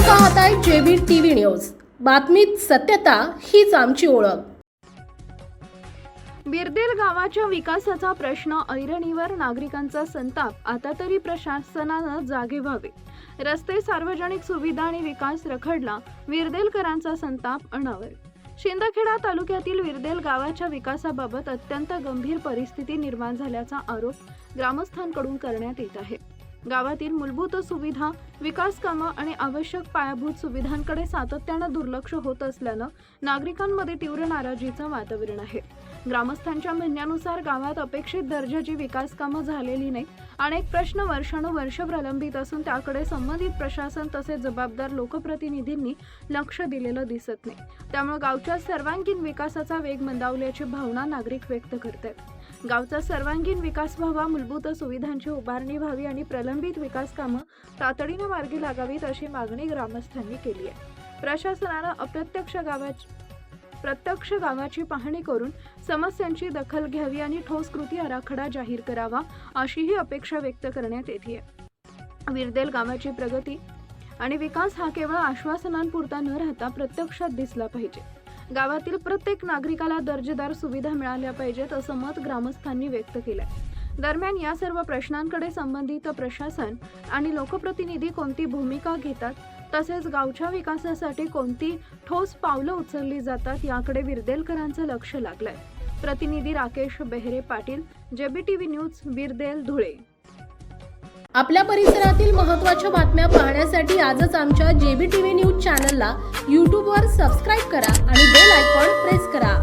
पाहताय JB TV news. बातमीत सत्यता हीच आमची ओळख। बिरदेल गावाच्या विकासाचा प्रश्न ऐरणीवर नागरिकांचा संताप। आता तरी प्रशासनानं जागे व्हावे। रस्ते, सार्वजनिक सुविधा आणि विकास रखडला। विरदेलकरांचा संताप अनावर। शिंदखेडा तालुक्यातील विरदेल गावाच्या विकासाबाबत अत्यंत गंभीर परिस्थिती निर्माण झाल्याचा आरोप ग्रामस्थांकडून करण्यात येत आहे। गावातील मूलभूत सुविधा, विकास कामं आणि आवश्यक पायाभूत सुविधांकडे सातत्यानं दुर्लक्ष होत असल्यानं नागरिकांमध्ये तीव्र नाराजीचं वातावरण आहे। ग्रामस्थांच्या म्हणण्यानुसार गावात अपेक्षित दर्जाची विकास कामं झालेली नाही। अनेक प्रश्न वर्षानुवर्ष प्रलंबित असून त्याकडे संबंधित प्रशासन तसेच जबाबदार लोकप्रतिनिधींनी लक्ष दिलेलं दिसत नाही। त्यामुळे गावच्या सर्वांगीण विकासाचा वेग मंदावल्याची भावना नागरिक व्यक्त करतात। गावचा सर्वांगीण विकास व्हावा, मूलभूत सुविधांची उभारणी व्हावी आणि प्रलंबित विकास कामं तातडीने मार्गी लागावीत अशी मागणी ग्रामस्थांनी केली आहे। प्रशासनानं प्रत्यक्ष गावाची पाहणी करून समस्यांची दखल घ्यावी आणि ठोस कृती आराखडा जाहीर करावा अशीही अपेक्षा व्यक्त करण्यात येते। विरदेल गावाची प्रगती आणि विकास हा केवळ आश्वासनांपुरता न राहता प्रत्यक्षात दिसला पाहिजे। गावातील प्रत्येक नागरिकाला दर्जेदार सुविधा मिळाल्या पाहिजेत असं मत ग्रामस्थांनी व्यक्त केलंय। दरम्यान या सर्व प्रश्नांकडे संबंधित प्रशासन आणि लोकप्रतिनिधी कोणती भूमिका घेतात, तसेच गावच्या विकासासाठी कोणती ठोस पावलं उचलली जातात याकडे विरदेलकरांचं लक्ष लागलंय। प्रतिनिधी Rakesh Behere Patil, JB TV news, Virdel, Dhule. आपल्या परिसरातील महत्त्वाच्या बातम्या पाहण्यासाठी आजच आमच्या जेबी टीव्ही न्यूज चॅनलला YouTube वर सबस्क्राइब करा आणि बेल आयकॉन प्रेस करा।